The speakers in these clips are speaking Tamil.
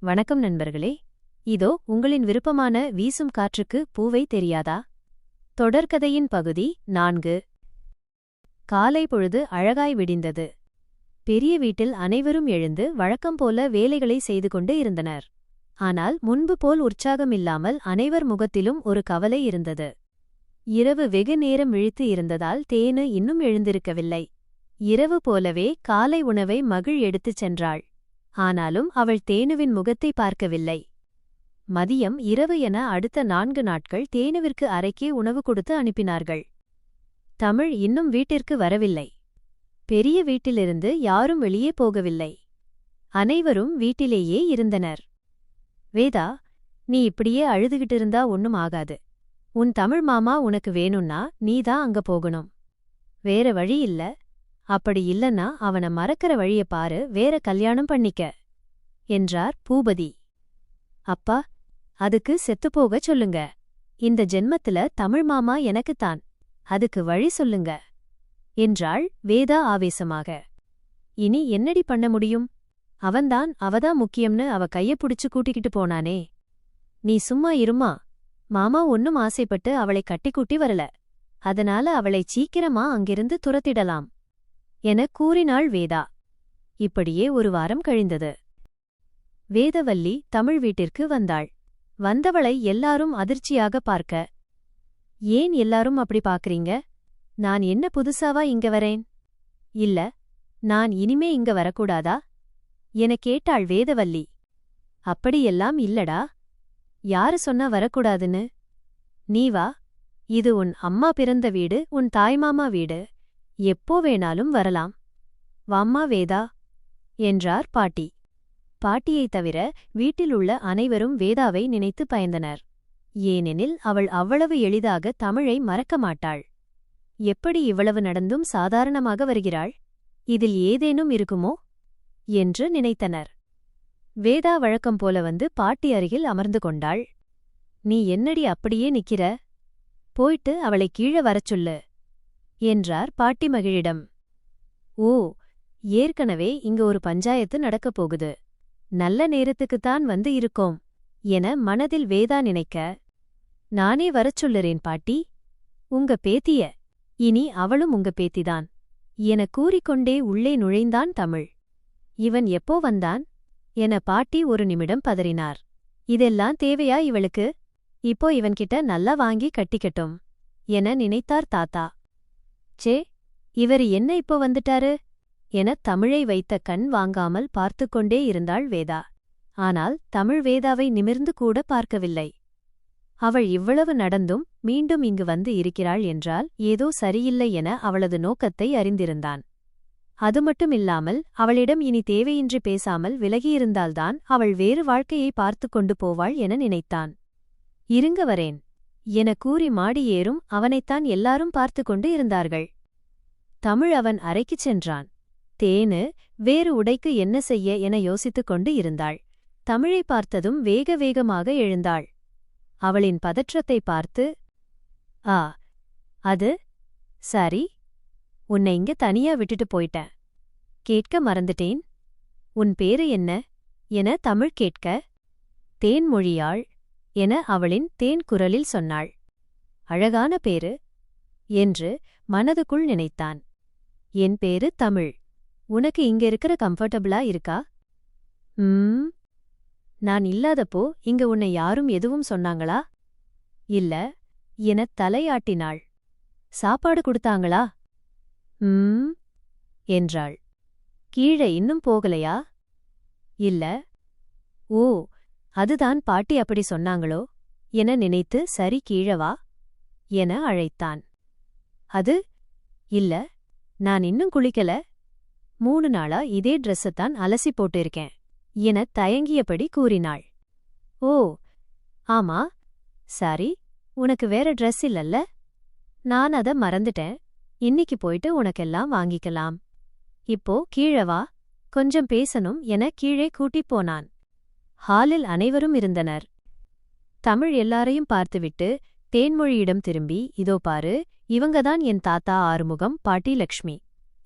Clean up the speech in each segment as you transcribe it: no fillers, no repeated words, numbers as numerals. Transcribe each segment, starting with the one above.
வணக்கம் நண்பர்களே. இதோ உங்களின் விருப்பமான வீசும் காற்றுக்கு பூவை தெரியாதா? தொடர்கதையின் பகுதி 4. காலை பொழுது அழகாய் விடிந்தது. பெரிய வீட்டில் அனைவரும் எழுந்து வழக்கம் போல வேலைகளை செய்து கொண்டு இருந்தனர். ஆனால் முன்பு போல் உற்சாகமில்லாமல் அனைவர் முகத்திலும் ஒரு கவலை இருந்தது. இரவு வெகு நேரம் விழித்து இருந்ததால் தேனு இன்னும் எழுந்திருக்கவில்லை. இரவு போலவே காலை உணவை மகிழ் எடுத்துச் சென்றாள். ஆனாலும் அவள் தேனுவின் முகத்தை பார்க்கவில்லை. மதியம் இரவு என அடுத்த 4 நாட்கள் தேனுவிற்கு அறைக்கே உணவு கொடுத்து அனுப்பினார்கள். தமிழ் இன்னும் வீட்டிற்கு வரவில்லை. பெரிய வீட்டிலிருந்து யாரும் வெளியே போகவில்லை. அனைவரும் வீட்டிலேயே இருந்தனர். வேதா, நீ இப்படியே அழுதுகிட்டிருந்தா ஒன்னும் ஆகாது. உன் தமிழ் மாமா உனக்கு வேணும்னா நீதான் அங்க போகணும். வேற வழி இல்ல. அப்படி இல்லன்னா அவனை மறக்கிற வழிய பாரு, வேற கல்யாணம் பண்ணிக்க என்றார் பூபதி. அப்பா, அதுக்கு செத்துப்போகச் சொல்லுங்க. இந்த ஜென்மத்துல தமிழ் மாமா எனக்குத்தான். அதுக்கு வழி சொல்லுங்க என்றாள் வேதா ஆவேசமாக. இனி என்னடி பண்ண முடியும்? அவதான் முக்கியம்னு அவ கைய புடிச்சு கூட்டிக்கிட்டு போனானே. நீ சும்மா இருமா. மாமா ஒன்னும் ஆசைப்பட்டு அவளை கட்டிக்கூட்டி வரல. அதனால அவளை சீக்கிரமா அங்கிருந்து துரத்திடலாம் என கூறினாள் வேதா. இப்படியே ஒரு வாரம் கழிந்தது. வேதவல்லி தமிழ் வீட்டிற்கு வந்தாள். வந்தவளை எல்லாரும் அதிர்ச்சியாக பார்க்க, ஏன் எல்லாரும் அப்படி பாக்குறீங்க? நான் என்ன புதுசாவா இங்க வரேன்? இல்ல, நான் இனிமே இங்க வரக்கூடாதா என கேட்டாள் வேதவல்லி. அப்படியெல்லாம் இல்லடா. யாரு சொன்னா வரக்கூடாதுன்னு? நீ வா. இது உன் அம்மா பிறந்த வீடு, உன் தாய்மாமா வீடு. எப்போ வேணாலும் வரலாம். வாம்மா வேதா என்றார் பாட்டி. பாட்டியைத் தவிர வீட்டில் உள்ள அனைவரும் வேதாவை நினைத்து பயந்தனர். ஏனெனில் அவள் அவ்வளவு எளிதாக தமிழை மறக்க மாட்டாள். எப்படி இவ்வளவு நடந்தும் சாதாரணமாக வருகிறாள்? இதில் ஏதேனும் இருக்குமோ என்று நினைத்தனர். வேதா வழக்கம் போல வந்து பாட்டி அருகில் அமர்ந்து கொண்டாள். நீ என்னடி அப்படியே நிக்கிற? போயிட்டு அவளை கீழே வரச் சொல்லு என்றார் பாட்டி மகிழிடம். ஓ, ஏற்கனவே இங்க ஒரு பஞ்சாயத்து நடக்கப் போகுது. நல்ல நேரத்துக்குத்தான் வந்து இருக்கோம் என மனதில் வேதா நினைக்க, நானே வரச் சொல்லுறேன் பாட்டி. உங்க பேத்திய. இனி அவளும் உங்க பேத்திதான் என கூறிக்கொண்டே உள்ளே நுழைந்தான் தமிழ். இவன் எப்போ வந்தான் என பாட்டி ஒரு நிமிடம் பதறினார். இதெல்லாம் தேவையா இவளுக்கு? இப்போ இவன்கிட்ட நல்லா வாங்கி கட்டிக்கட்டும் என நினைத்தார் தாத்தா. சே, இவர் என்ன இப்போ வந்துட்டாரு என தமிழை வைத்த கண் வாங்காமல் பார்த்துக்கொண்டே இருந்தாள் வேதா. ஆனால் தமிழ் வேதாவை நிமிர்ந்து கூட பார்க்கவில்லை. அவள் இவ்வளவு நடந்தும் மீண்டும் இங்கு வந்து இருக்கிறாள் என்றால் ஏதோ சரியில்லை என அவளது நோக்கத்தை அறிந்திருந்தான். அது மட்டுமில்லாமல் அவளிடம் இனி தேவையின்றி பேசாமல் விலகியிருந்தால்தான் அவள் வேறு வாழ்க்கையை பார்த்து கொண்டு போவாள் என நினைத்தான். இருங்க வரேன் என கூறி மாடி ஏறும் அவனைத்தான் எல்லாரும் பார்த்து கொண்டு இருந்தார்கள். தமிழ் அவன் அறைக்குச் சென்றான். தேனு வேறு உடைக்கு என்ன செய்ய என யோசித்துக் கொண்டு இருந்தாள். தமிழை பார்த்ததும் வேக வேகமாக எழுந்தாள். அவளின் பதற்றத்தை பார்த்து, ஆ, அது சரி, உன்னை இங்க தனியா விட்டுட்டு போயிட்டேன். கேட்க மறந்துட்டேன். உன் பேரு என்ன என தமிழ் கேட்க, தேன்மொழியாள் என அவளின் தேன் குரலில் சொன்னாள். அழகான பேரு என்று மனதுக்குள் நினைத்தான். என் பேரு தமிழ். உனக்கு இங்க இருக்கிற கம்ஃபர்டபிளா இருக்கா? நான் இல்லாதப்போ இங்க உன்னை யாரும் எதுவும் சொன்னாங்களா? இல்ல என தலையாட்டினாள். சாப்பாடு கொடுத்தாங்களா? என்றாள். கீழே இன்னும் போகலையா? இல்ல. ஓ, அதுதான் பாட்டி அப்படி சொன்னாங்களோ என நினைத்து சரி கீழே வா என அழைத்தான். அது இல்ல, நான் இன்னும் குளிக்கல. 3 நாளா இதே ட்ரெஸ்ஸத்தான் அலசி போட்டு இருக்கேன் என தயங்கியபடி கூறினாள். ஓ, ஆமா, சாரி, உனக்கு வேற ட்ரெஸ் இல்லல்ல? நான் அத மறந்துட்டேன். இன்னிக்கு போயிட்டு உனக்கெல்லாம் வாங்கிக்கலாம். இப்போ கீழே வா, கொஞ்சம் பேசணும் என கீழே கூட்டிப் போனான். ஹாலில் அனைவரும் இருந்தனர். தமிழ் எல்லாரையும் பார்த்துவிட்டு தேன்மொழியிடம் திரும்பி, இதோ பாரு, இவங்கதான் என் தாத்தா ஆறுமுகம், பாட்டி லக்ஷ்மி.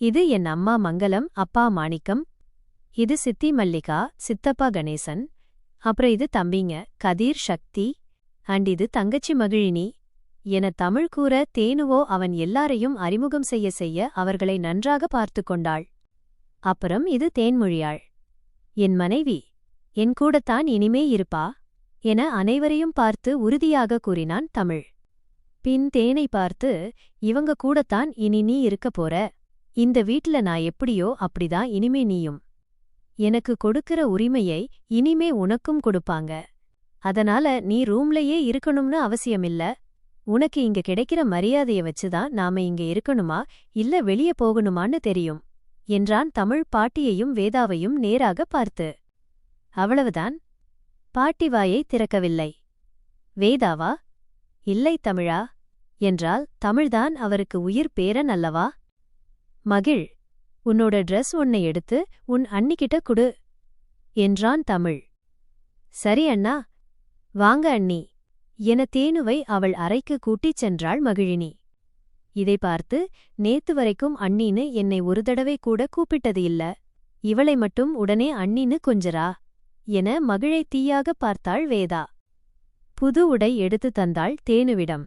இது என் அம்மா மங்கலம், அப்பா மாணிக்கம். இது சித்தி மல்லிகா, சித்தப்பா கணேசன். அப்புறம் இது தம்பிங்க கதிர், சக்தி, அண்ட் இது தங்கச்சி மகிழினி என தமிழ் கூற தேனுவோ அவன் எல்லாரையும் அறிமுகம் செய்ய செய்ய அவர்களை நன்றாக பார்த்து கொண்டாள். அப்புறம் இது தேன்மொழியாள். என் மனைவி, என் கூடத்தான் இனிமே இருப்பா என அனைவரையும் பார்த்து உறுதியாக கூறினான் தமிழ். பின் தேனை பார்த்து, இவங்க கூடத்தான் இனி நீ இருக்க போற. இந்த வீட்ல நான் எப்படியோ அப்படிதான் இனிமே நீயும். எனக்கு கொடுக்கிற உரிமையை இனிமே உனக்கும் கொடுப்பாங்க. அதனால நீ ரூம்லயே இருக்கணும்னு அவசியமில்ல. உனக்கு இங்க கிடைக்கிற மரியாதைய வச்சுதான் நாம இங்க இருக்கணுமா இல்ல வெளிய போகணுமான்னு தெரியும் என்றான் தமிழ் பாட்டியையும் வேதாவையும் நேராக பார்த்து. அவ்வளவுதான். பாட்டி வாயை திறக்கவில்லை. வேதாவா? இல்லை தமிழா என்றால் தமிழ்தான் அவருக்கு உயிர் பேரன் அல்லவா? மகிழ், உன்னோட ட்ரெஸ் ஒன்னை எடுத்து உன் அண்ணிக்கிட்ட குடு என்றான் தமிழ். சரி அண்ணா, வாங்க அண்ணி என தேனுவை அவள் அறைக்கு கூட்டிச் சென்றாள் மகிழினி. இதை பார்த்து, நேத்து வரைக்கும் அண்ணின்னு என்னை ஒரு தடவை கூட கூப்பிட்டது இல்ல, இவளை மட்டும் உடனே அண்ணின்னு கொஞ்சரா என மகிழை தீயாக பார்த்தாள் வேதா. புது உடை எடுத்து தந்தாள் தேனுவிடம்.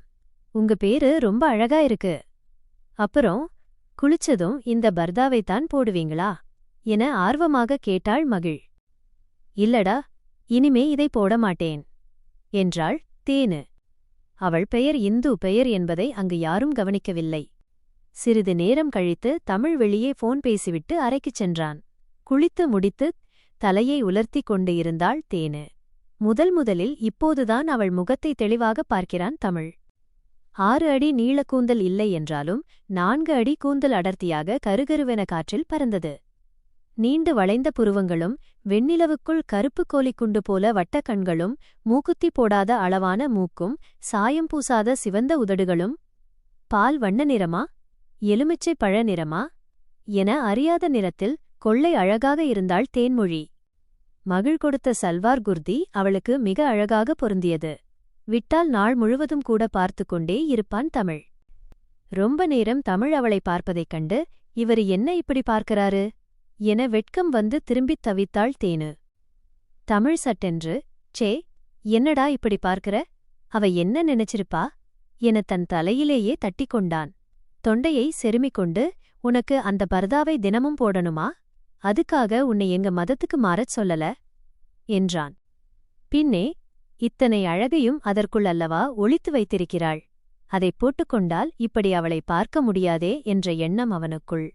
உங்க பேரு ரொம்ப அழகா இருக்கு. அப்புறம் குளிச்சதும் இந்த பர்தாவைத்தான் போடுவீங்களா என ஆர்வமாக கேட்டாள் மகிழ். இல்லடா, இனிமே இதை போட மாட்டேன் என்றாள் தேனு. அவள் பெயர் இந்து பெயர் என்பதை அங்கு யாரும் கவனிக்கவில்லை. சிறிது நேரம் கழித்து தமிழ் வெளியே போன் பேசிவிட்டு அறைக்குச் சென்றான். குளித்து முடித்து தலையை உலர்த்தி கொண்டு இருந்தாள் தேனு. முதலில் இப்போதுதான் அவள் முகத்தை தெளிவாக பார்க்கிறான் தமிழ். 6 அடி நீளக்கூந்தல் இல்லை என்றாலும் 4 அடி கூந்தல் அடர்த்தியாக கருகருவென காற்றில் பறந்தது. நீண்டு வளைந்த புருவங்களும் வெண்ணிலவுக்குள் கருப்பு கோலிக்குண்டு போல வட்டக் கண்களும் மூக்குத்தி போடாத அளவான மூக்கும் சாயம் பூசாத சிவந்த உதடுகளும் பால் வண்ண நிறமா எலுமிச்சை பழ நிறமா என அறியாத நிறத்தில் கொள்ளை அழகாக இருந்தாள் தேன்மொழி. மகிழ் கொடுத்த சல்வார் குர்தி அவளுக்கு மிக அழகாக பொருந்தியது. விட்டால் நாள் முழுவதும் கூட பார்த்து கொண்டே இருப்பான் தமிழ். ரொம்ப நேரம் தமிழ் அவளை பார்ப்பதைக் கண்டு, இவரு என்ன இப்படி பார்க்கறாரு என வெட்கம் வந்து திரும்பித் தவித்தாள் தேனு. தமிழ் சட்டென்று, சே, என்னடா இப்படி பார்க்கிற, அவ என்ன நினைச்சிருப்பா என தன் தலையிலேயே தட்டிக்கொண்டான். தொண்டையை செருமிக்கொண்டு, உனக்கு அந்த பர்தாவை தினமும் போடணுமா? அதுக்காக உன்னை எங்க மதத்துக்கு மாறச் சொல்லல என்றான். பின்னே, இத்தனை அழகையும் அதற்குள் அல்லவா ஒளித்து வைத்திருக்கிறாள். அதைப் போட்டுக்கொண்டால் இப்படி அவளை பார்க்க முடியாதே என்ற எண்ணம் அவனுக்குள்.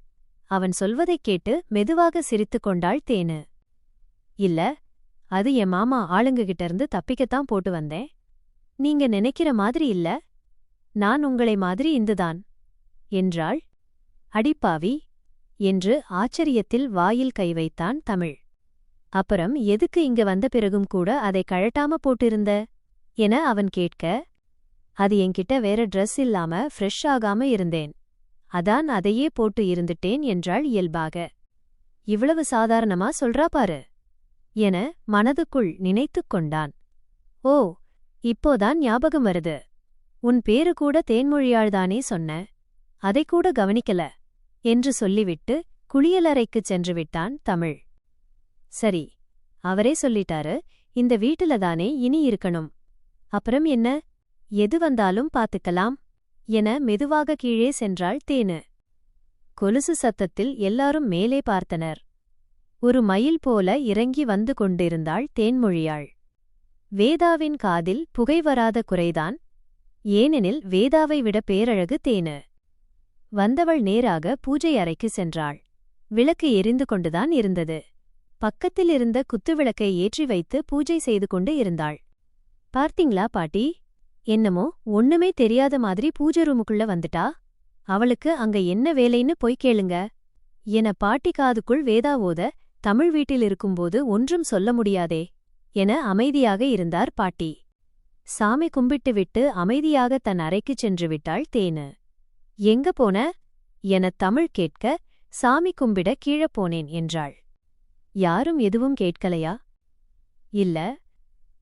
அவன் சொல்வதைக் கேட்டு மெதுவாக சிரித்துக் கொண்டாள் தேனு. இல்ல, அது என் மாமா ஆளுங்ககிட்ட இருந்து தப்பிக்கத்தான் போட்டு வந்தேன். நீங்க நினைக்கிற மாதிரி இல்ல, நான் உங்களை மாதிரி இந்துதான் என்றாள். அடிப்பாவி என்று ஆச்சரியத்தில் வாயில் கை வைத்தான் தமிழ். அப்புறம் எதுக்கு இங்க வந்த பிறகும் கூட அதை கழட்டாம போட்டிருந்த என அவன் கேட்க, அது என்கிட்ட வேற ட்ரெஸ் இல்லாம ஃப்ரெஷ் ஆகாம இருந்தேன், அதான் அதையே போட்டு இருந்துட்டேன் என்றாள் இயல்பாக. இவ்வளவு சாதாரணமா சொல்றா பாரு என மனதுக்குள் நினைத்துக் கொண்டான். ஓ, இப்போதான் ஞாபகம் வருது, உன் பேரு கூட தேன்மொழியாள்தானே சொன்ன, அதைக்கூட கவனிக்கல என்று சொல்லிவிட்டு குளியலறைக்குச் சென்று விட்டான் தமிழ். சரி, அவரே சொல்லிட்டாரு, இந்த வீட்டுலதானே இனி இருக்கணும், அப்புறம் என்ன, எது வந்தாலும் பாத்துக்கலாம் என மெதுவாக கீழே சென்றாள் தேனு. கொலுசு சத்தத்தில் எல்லாரும் மேலே பார்த்தனர். ஒரு மயில் போல இறங்கி வந்து கொண்டிருந்தாள் தேன்மொழியாள். வேதாவின் காதில் புகை வராத குறைதான், ஏனெனில் வேதாவை விட பேரழகு தேனு. வந்தவள் நேராக பூஜை அறைக்கு சென்றாள். விளக்கு எரிந்து கொண்டுதான் இருந்தது. பக்கத்தில் இருந்த குத்துவிளக்கை ஏற்றி வைத்து பூஜை செய்து கொண்டு இருந்தாள். பார்த்தீங்களா பாட்டி, என்னமோ ஒண்ணுமே தெரியாத மாதிரி பூஜை ரூமுக்குள்ள வந்துட்டா, அவளுக்கு அங்க என்ன வேலைன்னு போய் கேளுங்க என பாட்டி காதுக்குள் வேதாவோத, தமிழ் வீட்டில் இருக்கும்போது ஒன்றும் சொல்ல முடியாதே என அமைதியாக இருந்தார் பாட்டி. சாமி கும்பிட்டுவிட்டு அமைதியாக தன் அறைக்குச் சென்று விட்டாள் தேனு. எங்க போன என தமிழ் கேட்க, சாமி கும்பிட கீழப் போனேன் என்றாள். யாரும் எதுவும் கேட்கலையா? இல்ல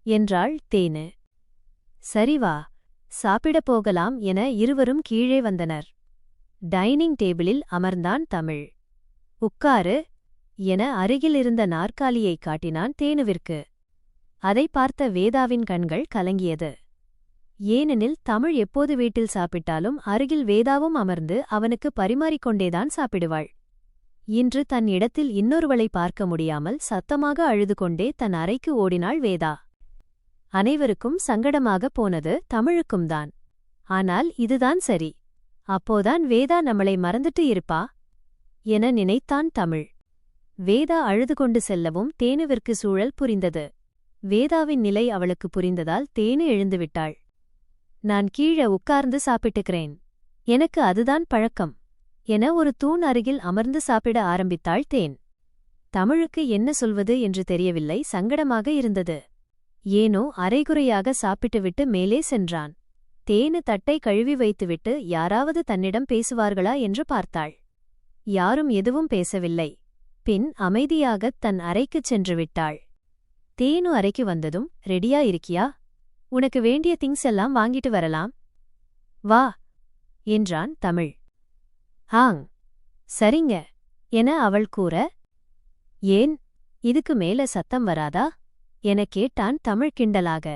என்றாள் தேனு. சரி வா, சாப்பிடப் போகலாம் என இருவரும் கீழே வந்தனர். டைனிங் டேபிளில் அமர்ந்தான் தமிழ். உட்காரு என அருகிலிருந்த நாற்காலியைக் காட்டினான் தேனுவிற்கு. அதை பார்த்த வேதாவின் கண்கள் கலங்கியது. ஏனெனில் தமிழ் எப்போது வீட்டில் சாப்பிட்டாலும் அருகில் வேதாவும் அமர்ந்து அவனுக்கு பரிமாறிக்கொண்டேதான் சாப்பிடுவாள். இன்று தன் இடத்தில் இன்னொருவளை பார்க்க முடியாமல் சத்தமாக அழுது கொண்டே தன் அறைக்கு ஓடினாள் வேதா. அனைவருக்கும் சங்கடமாகப் போனது தமிழுக்கும் தான். ஆனால் இதுதான் சரி. அப்போதான் வேதா நம்மளை மறந்துட்டு இருப்பா என நினைத்தான் தமிழ். வேதா அழுது கொண்டு செல்லவும் தேனுவிற்கு சூழல் புரிந்தது. வேதாவின் நிலை அவளுக்கு புரிந்ததால் தேனு எழுந்துவிட்டாள். நான் கீழே உட்கார்ந்து சாப்பிட்டுக்கிறேன், எனக்கு அதுதான் பழக்கம் என ஒரு தூண் அருகில் அமர்ந்து சாப்பிட ஆரம்பித்தாள் தேன். தமிழுக்கு என்ன சொல்வது என்று தெரியவில்லை, சங்கடமாக இருந்தது. ஏனோ அரைகுறையாக சாப்பிட்டுவிட்டு மேலே சென்றான். தேனு தட்டை கழுவி வைத்துவிட்டு யாராவது தன்னிடம் பேசுவார்களா என்று பார்த்தாள். யாரும் எதுவும் பேசவில்லை. பின் அமைதியாகத் தன் அறைக்குச் சென்று விட்டாள். தேனு அறைக்கு வந்ததும், ரெடியா இருக்கியா? உனக்கு வேண்டிய திங்ஸ் எல்லாம் வாங்கிட்டு வரலாம், வா என்றான் தமிழ். ஆங், சரிங்க என அவள் கூற, ஏன் இதுக்கு மேல சத்தம் வராதா என கேட்டான் தமிழ் கிண்டலாக.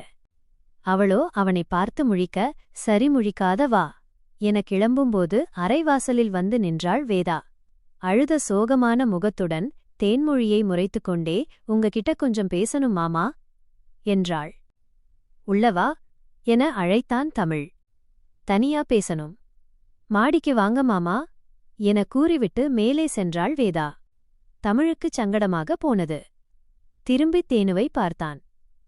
அவளோ அவனை பார்த்து முழிக்க, சரி முழிக்காத வா என கிளம்பும்போது அரைவாசலில் வந்து நின்றாள் வேதா. அழுத சோகமான முகத்துடன் தேன்மொழியை முறைத்துக்கொண்டே, உங்ககிட்ட கொஞ்சம் பேசணும் மாமா என்றாள். உள்ளவா என அழைத்தான் தமிழ். தனியா பேசணும், மாடிக்கு வாங்க மாமா என கூறிவிட்டு மேலே சென்றாள் வேதா. தமிழுக்குச் சங்கடமாக போனது. திரும்பித் தேனுவை பார்த்தான்.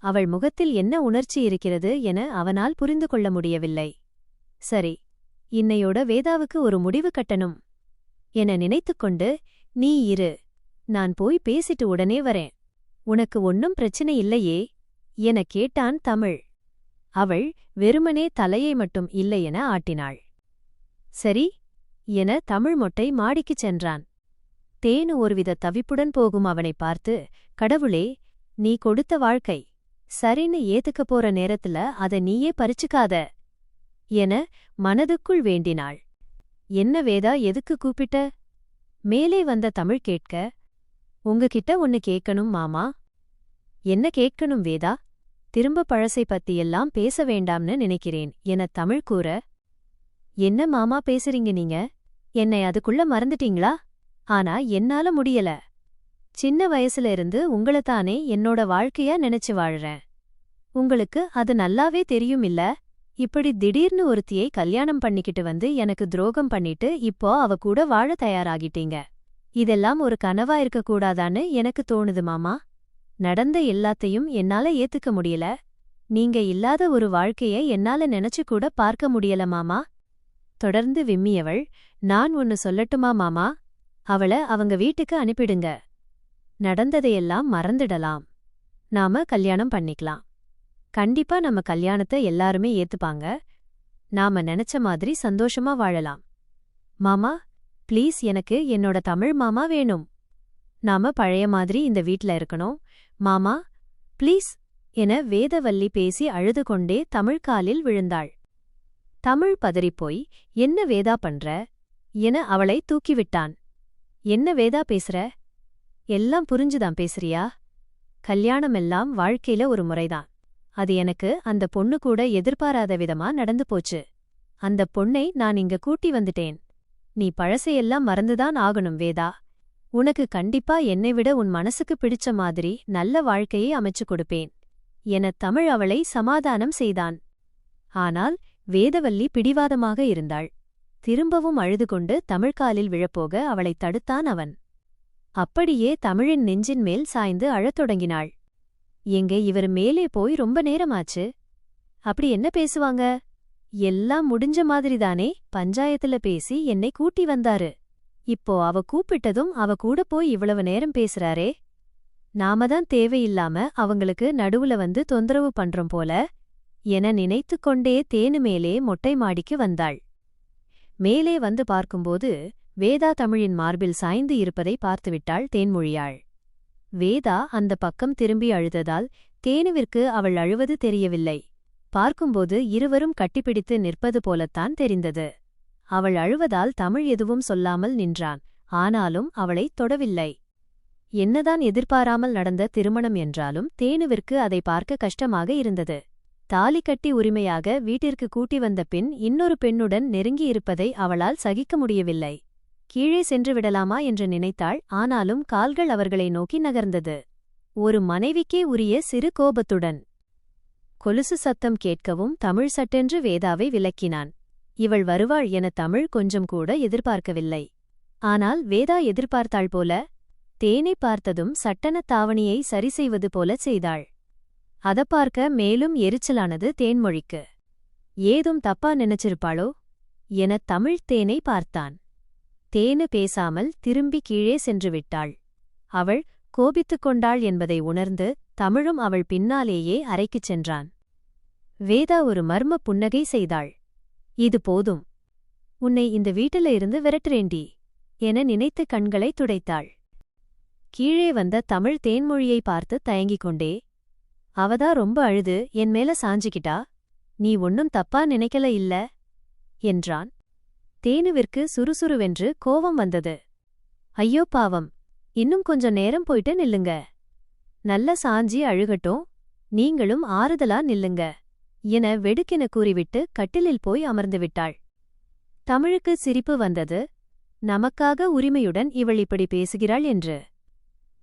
அவள் முகத்தில் என்ன உணர்ச்சி இருக்கிறது என அவனால் புரிந்து கொள்ள முடியவில்லை. சரி, இன்னையோட வேதாவுக்கு ஒரு முடிவு கட்டணும் என நினைத்துக்கொண்டு, நீ இரு, நான் போய் பேசிட்டு உடனே வரேன், உனக்கு ஒன்னும் பிரச்சனை இல்லையே என கேட்டான் தமிழ். அவள் வெறுமனே தலையை மட்டும் இல்லை என ஆட்டினாள். சரி என தமிழ் மொட்டை மாடிக்குச் சென்றான். தேனு ஒருவித தவிப்புடன் போகும் அவனை பார்த்து, கடவுளே, நீ கொடுத்த வாழ்க்கை சரின்னு ஏத்துக்கப் போற நேரத்துல அத நீயே பறிச்சுக்காத என மனதுக்குள் வேண்டினாள். என்ன வேதா, எதுக்கு கூப்பிட்ட? மேலே வந்த தமிழ் கேட்க, உங்ககிட்ட ஒன்னு கேட்கணும் மாமா. என்ன கேட்கணும் வேதா? திரும்ப பழசை பத்தியெல்லாம் பேச வேண்டாம்னு நினைக்கிறேன் என தமிழ் கூற, என்ன மாமா பேசுறீங்க நீங்க? என்னை அதுக்குள்ள மறந்துட்டீங்களா? ஆனா என்னால முடியல. சின்ன வயசுல இருந்து உங்களத்தானே என்னோட வாழ்க்கையா நினைச்சு வாழறேன். உங்களுக்கு அது நல்லாவே தெரியும் இல்ல? இப்படி திடீர்னு ஒருத்தியை கல்யாணம் பண்ணிக்கிட்டு வந்து எனக்கு துரோகம் பண்ணிட்டு இப்போ அவ கூட வாழ தயாராகிட்டீங்க. இதெல்லாம் ஒரு கனவா இருக்கக்கூடாதான்னு எனக்கு தோணுது மாமா. நடந்த எல்லாத்தையும் என்னால ஏத்துக்க முடியல. நீங்க இல்லாத ஒரு வாழ்க்கைய என்னால நினைச்சு கூட பார்க்க முடியல மாமா. தொடர்ந்து விம்மியவள், நான் ஒன்னு சொல்லட்டுமா மாமா? அவள அவங்க வீட்டுக்கு அனுப்பிடுங்க. நடந்ததையெல்லாம் மறந்துடலாம். நாம கல்யாணம் பண்ணிக்கலாம். கண்டிப்பா நம்ம கல்யாணத்தை எல்லாருமே ஏத்துப்பாங்க. நாம நினைச்ச மாதிரி சந்தோஷமா வாழலாம். மாமா ப்ளீஸ், எனக்கு என்னோட தமிழ் மாமா வேணும். நாம பழைய மாதிரி இந்த வீட்ல இருக்கணும். மாமா ப்ளீஸ் என வேதவல்லி பேசி அழுது கொண்டே தமிழ் காலில் விழுந்தாள். தமிழ் பதறிப்போய், என்ன வேதா பண்ற என அவளை தூக்கிவிட்டான். என்ன வேதா பேசுற? எல்லாம் புரிஞ்சுதான் பேசுறியா? கல்யாணமெல்லாம் வாழ்க்கையில ஒரு முறைதான். அது எனக்கு அந்த பொண்ணு கூட எதிர்பாராத விதமா நடந்து போச்சு. அந்த பொண்ணை நான் இங்க கூட்டி வந்துட்டேன். நீ பழசையெல்லாம் மறந்துதான் ஆகணும் வேதா. உனக்கு கண்டிப்பா என்னை விட உன் மனசுக்கு பிடிச்ச மாதிரி நல்ல வாழ்க்கையை அமைச்சு கொடுப்பேன் என தமிழ் அவளை சமாதானம் செய்தான். ஆனால் வேதவல்லி பிடிவாதமாக இருந்தாள். திரும்பவும் அழுது கொண்டு தமிழ்காலில் விழப்போக அவளைத் தடுத்தான் அவன். அப்படியே தமிழின் நெஞ்சின் மேல் சாய்ந்து அழத் தொடங்கினாள். எங்க இவர் மேலே போய் ரொம்ப நேரமாச்சு. அப்படி என்ன பேசுவாங்க? எல்லாம் முடிஞ்ச மாதிரிதானே பஞ்சாயத்துல பேசி என்னை கூட்டி வந்தாரு. இப்போ அவ கூப்பிட்டதும் அவ கூட போய் இவ்வளவு நேரம் பேசுறாரே. நாம தான் தேவையில்லாம அவங்களுக்கு நடுவுல வந்து தொந்தரவு பண்றோம் போல என நினைத்துக் கொண்டே தேனு மேலே மொட்டை மாடிக்கு வந்தாள். மேலே வந்து பார்க்கும்போது வேதா தமிழின் மார்பில் சாய்ந்து இருப்பதை பார்த்துவிட்டாள் தேன்மொழியாள். வேதா அந்த பக்கம் திரும்பி அழுததால் தேனுவிற்கு அவள் அழுவது தெரியவில்லை. பார்க்கும்போது இருவரும் கட்டிப்பிடித்து நிற்பது போலத்தான் தெரிந்தது. அவள் அழுவதால் தமிழ் எதுவும் சொல்லாமல் நின்றான். ஆனாலும் அவளைத் தொடவில்லை. என்னதான் எதிர்பாராமல் நடந்த திருமணம் என்றாலும் தேனுவிற்கு அதை பார்க்க கஷ்டமாக இருந்தது. தாலி கட்டி உரிமையாக வீட்டிற்கு கூட்டி வந்த பின் இன்னொரு பெண்ணுடன் நெருங்கியிருப்பதை அவளால் சகிக்க முடியவில்லை. கீழே சென்று விடலாமா என்று நினைத்தாள். ஆனாலும் கால்கள் அவர்களை நோக்கி நகர்ந்தது, ஒரு மனைவிக்கே உரிய சிறு கோபத்துடன். கொலுசு சத்தம் கேட்கவும் தமிழ் சட்டென்று வேதாவை விலக்கினான். இவள் வருவாள் என தமிழ் கொஞ்சம் கூட எதிர்பார்க்கவில்லை. ஆனால் வேதா எதிர்பார்த்தாள் போல. தேனை பார்த்ததும் சட்டன தாவணியை சரி செய்வது போலச் செய்தாள். அத பார்க்க மேலும் எரிச்சலானது தேன்மொழிக்கு. ஏதும் தப்பா நினைச்சிருப்பாளோ என தமிழ் தேனை பார்த்தான். தேனு பேசாமல் திரும்பி கீழே சென்று விட்டாள். அவள் கோபித்துக் கொண்டாள் என்பதை உணர்ந்து தமிழும் அவள் பின்னாலேயே அறைக்குச் சென்றான். வேதா ஒரு மர்ம புன்னகை செய்தாள். இது போதும், உன்னை இந்த வீட்டில இருந்து விரட்டுறேண்டி என நினைத்து கண்களை துடைத்தாள். கீழே வந்த தமிழ் தேன்மொழியை பார்த்து தயங்கிக் கொண்டே, அவதா ரொம்ப அழுது என் மேல சாஞ்சிக்கிட்டா, நீ ஒன்னும் தப்பா நினைக்கல இல்ல என்றான். தேனுவிற்கு சுறுசுறுவென்று கோவம் வந்தது. ஐயோ பாவம், இன்னும் கொஞ்சம் நேரம் போயிட்டு நில்லுங்க, நல்ல சாஞ்சி அழுகட்டும், நீங்களும் ஆறுதலா நில்லுங்க என வெடுக்கென கூறிவிட்டு கட்டிலில் போய் அமர்ந்துவிட்டாள். தமிழுக்கு சிரிப்பு வந்தது. நமக்காக உரிமையுடன் இவள் இப்படி பேசுகிறாள் என்று.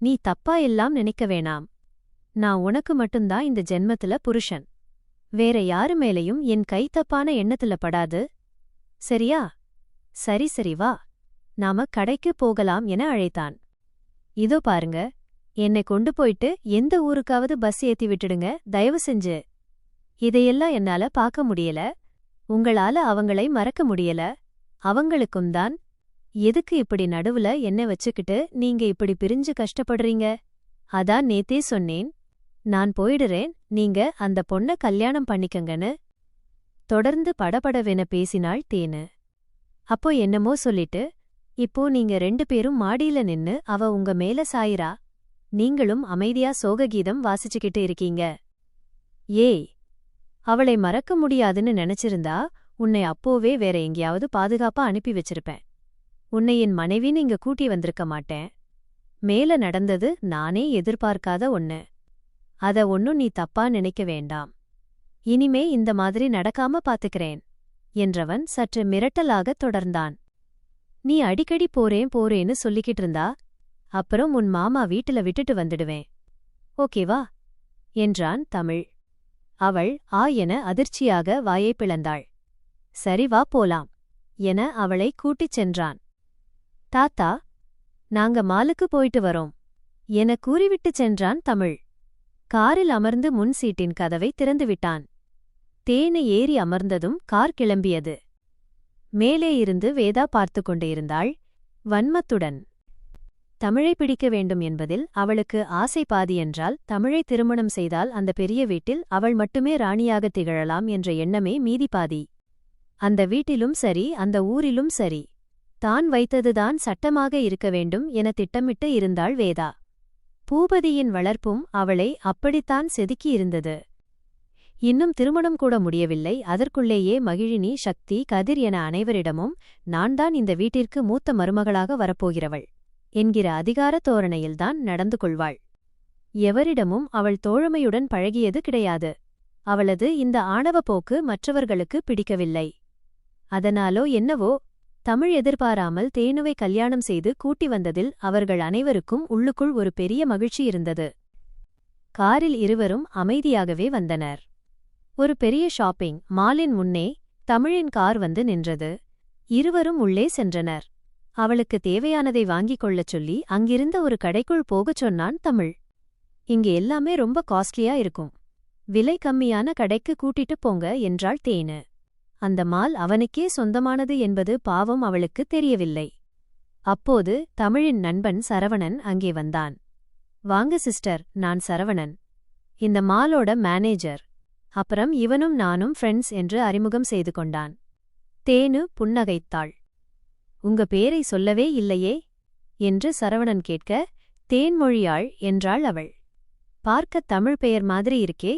நீ தப்பா எல்லாம் நினைக்க வேணாம். நான் உனக்கு மட்டும்தான் இந்த ஜென்மத்தில புருஷன். வேற யாரு மேலையும் என் கை தப்பான எண்ணத்துல படாது, சரியா? சரி சரி வா, நாம கடைக்கு போகலாம் என அழைத்தான். இதோ பாருங்க, என்னை கொண்டு போயிட்டு எந்த ஊருக்காவது பஸ் ஏத்தி விட்டுடுங்க தயவு செஞ்சு. இதையெல்லாம் என்னால பார்க்க முடியல. உங்களால அவங்களை மறக்க முடியல. அவங்களுக்கும் தான். எதுக்கு இப்படி நடுவுல என்ன வச்சுக்கிட்டு நீங்க இப்படி பிரிஞ்சு கஷ்டப்படுறீங்க? அதான் நேத்தே சொன்னேன், நான் போயிடுறேன், நீங்க அந்த பொண்ண கல்யாணம் பண்ணிக்கங்கன்னு. தொடர்ந்து படபடவென பேசினாள் தேனு. அப்போ என்னமோ சொல்லிட்டு, இப்போ நீங்க 2 பேரும் மாடியில நின்னு அவ உங்க மேல சாயிரா, நீங்களும் அமைதியா சோககீதம் வாசிச்சுக்கிட்டு இருக்கீங்க. ஏய், அவளை மறக்க முடியாதுன்னு நினைச்சிருந்தா உன்னை அப்போவே வேற எங்கேயாவது பாதுகாப்பா அனுப்பி வச்சிருப்பேன். உன்னை என் மனைவின்னு இங்க கூட்டி வந்திருக்க மாட்டேன். மேல நடந்தது நானே எதிர்பார்க்காத ஒன்னு. அத ஒன்னும் நீ தப்பா நினைக்க வேண்டாம். இனிமே இந்த மாதிரி நடக்காம பாத்துக்கிறேன் என்றவன் சற்று மிரட்டலாகத் தொடர்ந்தான். நீ அடிக்கடி போறேன் போறேன்னு சொல்லிக்கிட்டு இருந்தா அப்புறம் உன் மாமா வீட்டுல விட்டுட்டு வந்துடுவேன், ஓகேவா என்றான் தமிழ். அவள் ஆ என அதிர்ச்சியாக வாயைப் பிளந்தாள். சரி வா போலாம் என அவளை கூட்டிச் சென்றான். தாத்தா, நாங்க மாலுக்கு போயிட்டு வரோம் என கூறிவிட்டுச் சென்றான் தமிழ். காரில் அமர்ந்து முன் சீட்டின் கதவை திறந்துவிட்டான். தேனு ஏறி அமர்ந்ததும் கார் கிளம்பியது. மேலே இருந்து வேதா பார்த்து கொண்டிருந்தாள் வன்மத்துடன். தமிழை பிடிக்க வேண்டும் என்பதில் அவளுக்கு ஆசை பாதி என்றால், தமிழை திருமணம் செய்தால் அந்த பெரிய வீட்டில் அவள் மட்டுமே ராணியாக திகழலாம் என்ற எண்ணமே மீதி பாதி. அந்த வீட்டிலும் சரி அந்த ஊரிலும் சரி தான் வைத்ததுதான் சட்டமாக இருக்க வேண்டும் என திட்டமிட்டு இருந்தாள் வேதா. பூபதியின் வளர்ப்பும் அவளை அப்படித்தான் செதுக்கியிருந்தது. இன்னும் திருமணம் கூட முடியவில்லை. அதற்குள்ளேயே மகிழினி, சக்தி, கதிர் என அனைவரிடமும் நான்தான் இந்த வீட்டிற்கு மூத்த மருமகளாக வரப்போகிறவள் என்கிற அதிகார தோரணையில்தான் நடந்து கொள்வாள். எவரிடமும் அவள் தோழமையுடன் பழகியது கிடையாது. அவளது இந்த ஆணவ போக்கு மற்றவர்களுக்கு பிடிக்கவில்லை. அதனாலோ என்னவோ தமிழ் எதிர்பாராமல் தேனுவை கல்யாணம் செய்து கூட்டி வந்ததில் அவர்கள் அனைவருக்கும் உள்ளுக்குள் ஒரு பெரிய மகிழ்ச்சி இருந்தது. காரில் இருவரும் அமைதியாகவே வந்தனர். ஒரு பெரிய ஷாப்பிங் மாலின் முன்னே தமிழின் கார் வந்து நின்றது. இருவரும் உள்ளே சென்றனர். அவளுக்கு தேவையானதை வாங்கிக் கொள்ளச் சொல்லி அங்கிருந்த ஒரு கடைக்குள் போகச் சொன்னான் தமிழ். இங்க எல்லாமே ரொம்ப காஸ்ட்லியா இருக்கும், விலை கம்மியான கடைக்கு கூட்டிட்டு போங்க என்றாள் தேனு. அந்த மால் அவனுக்கே சொந்தமானது என்பது பாவம் அவளுக்கு தெரியவில்லை. அப்போது தமிழின் நண்பன் சரவணன் அங்கே வந்தான். வாங்க சிஸ்டர், நான் சரவணன், இந்த மாலோட மேனேஜர். அப்புறம் இவனும் நானும் ஃப்ரெண்ட்ஸ் என்று அறிமுகம் செய்து கொண்டான். தேனு புன்னகைத்தாள். உங்க பேரை சொல்லவே இல்லையே என்று சரவணன் கேட்க, தேன்மொழியாள் என்றாள் அவள். பார்க்க தமிழ் பெயர் மாதிரி இருக்கே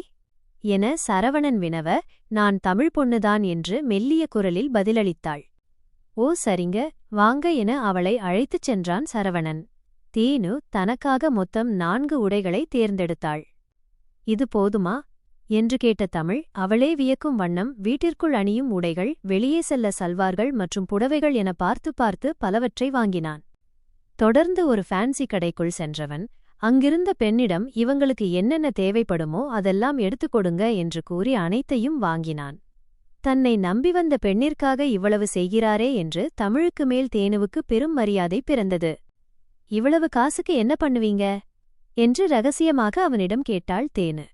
என சரவணன் வினவ, நான் தமிழ் பொண்ணுதான் என்று மெல்லிய குரலில் பதிலளித்தாள். ஓ சரிங்க, வாங்க என அவளை அழைத்துச் சென்றான் சரவணன். தேனு தனக்காக மொத்தம் 4 உடைகளை தேர்ந்தெடுத்தாள். இது போதுமா என்று கேட்ட தமிழ் அவளே வியக்கும் வண்ணம் வீட்டிற்குள் அணியும் உடைகள், வெளியே செல்ல சல்வார்கள் மற்றும் புடவைகள் என பார்த்து பார்த்து பலவற்றை வாங்கினான். தொடர்ந்து ஒரு ஃபேன்சி கடைக்குள் சென்றவன் அங்கிருந்த பெண்ணிடம் இவங்களுக்கு என்னென்ன தேவைப்படுமோ அதெல்லாம் எடுத்துக் கொடுங்க என்று கூறி அனைத்தையும் வாங்கினான். தன்னை நம்பி வந்த பெண்ணிற்காக இவ்வளவு செய்கிறாரே என்று தமிழுக்கு மேல் தேனுவுக்கு பெரும் மரியாதை பிறந்தது. இவ்வளவு காசுக்கு என்ன பண்ணுவீங்க என்று ரகசியமாக அவனிடம் கேட்டாள் தேனு.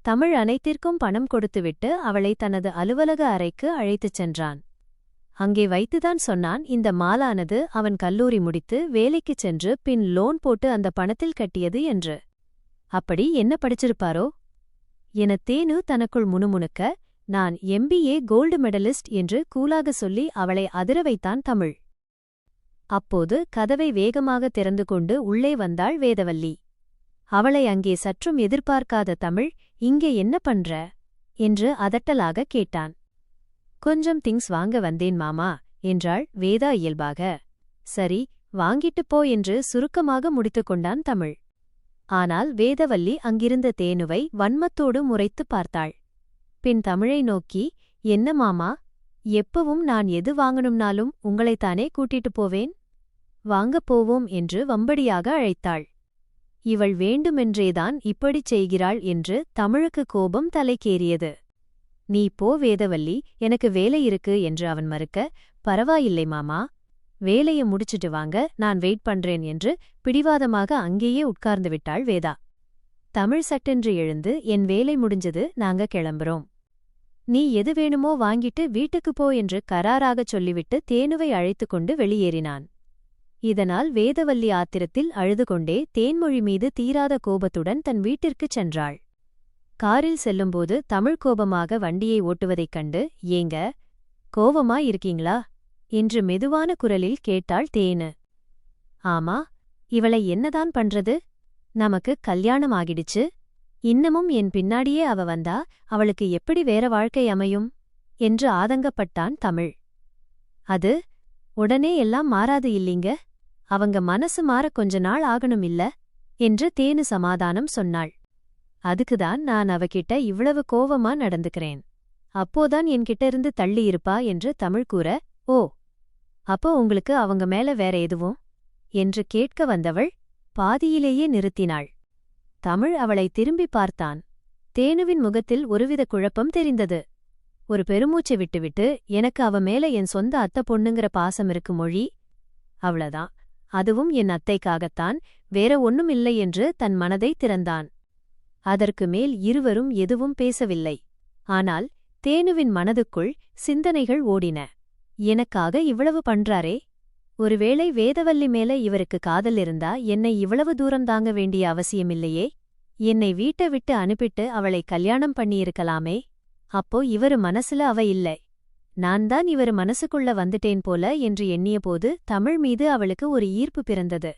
தமிழ் அனைத்திற்கும் பணம் கொடுத்துவிட்டு அவளை தனது அலுவலக அறைக்கு அழைத்துச் சென்றான். அங்கே வைத்துதான் சொன்னான், இந்த மாலானது அவன் கல்லூரி முடித்து வேலைக்குச் சென்று பின் லோன் போட்டு அந்த பணத்தில் கட்டியது என்று. அப்படி என்ன படிச்சிருப்பாரோ என தேனு தனக்குள் முணுமுணுக்க, நான் MBA கோல்டு மெடலிஸ்ட் என்று கூலாக சொல்லி அவளை அதிர வைத்தான் தமிழ். அப்போது கதவை வேகமாக திறந்து கொண்டு உள்ளே வந்தாள் வேதவல்லி. அவளை அங்கே சற்றும் எதிர்பார்க்காத தமிழ், இங்கே என்ன பண்ற என்று அதட்டலாக கேட்டான். கொஞ்சம் திங்ஸ் வாங்க வந்தேன் மாமா என்றாள் வேதா இயல்பாக. சரி, வாங்கிட்டுப் போ என்று சுருக்கமாக முடித்துக் கொண்டான் தமிழ். ஆனால் வேதவல்லி அங்கிருந்த தேனுவை வன்மத்தோடு முறைத்துப் பார்த்தாள். பின் தமிழை நோக்கி, என்ன மாமா, எப்பவும் நான் எது வாங்கணும்னாலும் உங்களைத்தானே கூட்டிட்டுப் போவேன், வாங்கப் போவோம் என்று வம்படியாக அழைத்தாள். இவள் வேண்டுமென்றேதான் இப்படிச் செய்கிறாள் என்று தமிழுக்கு கோபம் தலைக்கேறியது. நீ போ வேதவல்லி, எனக்கு வேலை இருக்கு என்று அவன் மறுக்க, பரவாயில்லை மாமா, வேலைய முடிச்சிட்டு வாங்க, நான் வெயிட் பண்றேன் என்று பிடிவாதமாக அங்கேயே உட்கார்ந்து விட்டாள் வேதா. தமிழ் சட்டென்று எழுந்து, என் வேலை முடிஞ்சது, நாங்க கிளம்புறோம், நீ எது வேணுமோ வாங்கிட்டு வீட்டுக்குப் போ என்று கராராகச் சொல்லிவிட்டு தேனுவை அழைத்துக்கொண்டு வெளியேறினான். இதனால் வேதவல்லி ஆத்திரத்தில் அழுது கொண்டே தேன்மொழி மீது தீராத கோபத்துடன் தன் வீட்டிற்குச் சென்றாள். காரில் செல்லும்போது தமிழ் கோபமாக வண்டியை ஓட்டுவதைக் கண்டு, ஏங்க கோவமா இருக்கீங்களா என்று மெதுவான குரலில் கேட்டாள் தேனு. ஆமா, இவளை என்னதான் பண்றது, நமக்கு கல்யாணம் ஆகிடுச்சு, இன்னமும் என் பின்னாடியே அவ வந்தா அவளுக்கு எப்படி வேற வாழ்க்கை அமையும் என்று ஆதங்கப்பட்டான் தமிழ். அது உடனே எல்லாம் மாறாது இல்லீங்க, அவங்க மனசு மாற கொஞ்ச நாள் ஆகணும் இல்ல என்று தேனு சமாதானம் சொன்னாள். அதுக்குதான் நான் அவகிட்ட இவ்வளவு கோவமா நடந்துக்கிறேன், அப்போதான் என்கிட்ட இருந்து தள்ளியிருப்பா என்று தமிழ் கூற, ஓ, அப்போ உங்களுக்கு அவங்க மேல வேற எதுவும் என்று கேட்க வந்தவள் பாதியிலேயே நிறுத்தினாள். தமிழ் அவளை திரும்பி பார்த்தான். தேனுவின் முகத்தில் ஒருவித குழப்பம் தெரிந்தது. ஒரு பெருமூச்சை விட்டுவிட்டு, எனக்கு அவ மேல என் சொந்த அத்தை பொண்ணுங்கிற பாசம் இருக்கு மொழி, அவ்வளதான், அதுவும் என் அத்தைக்காகத்தான், வேற ஒன்னும் இல்லை என்று தன் மனதை திறந்தான். அதற்கு மேல் இருவரும் எதுவும் பேசவில்லை. ஆனால் தேனுவின் மனதுக்குள் சிந்தனைகள் ஓடின. எனக்காக இவ்வளவு பண்றாரே, ஒருவேளை வேதவல்லி மேல இவருக்கு காதல் இருந்தா என்னை இவ்வளவு தூரம் தாங்க வேண்டிய அவசியமில்லையே, என்னை வீட்டை விட்டு அனுப்பிட்டு அவளை கல்யாணம் பண்ணியிருக்கலாமே, அப்போ இவரு மனசுல அவ இல்லை, நான் தான் இவரு மனசுக்குள்ள வந்துட்டேன் போல என்று எண்ணியபோது தமிழ் மீது அவளுக்கு ஒரு ஈர்ப்பு பிறந்தது.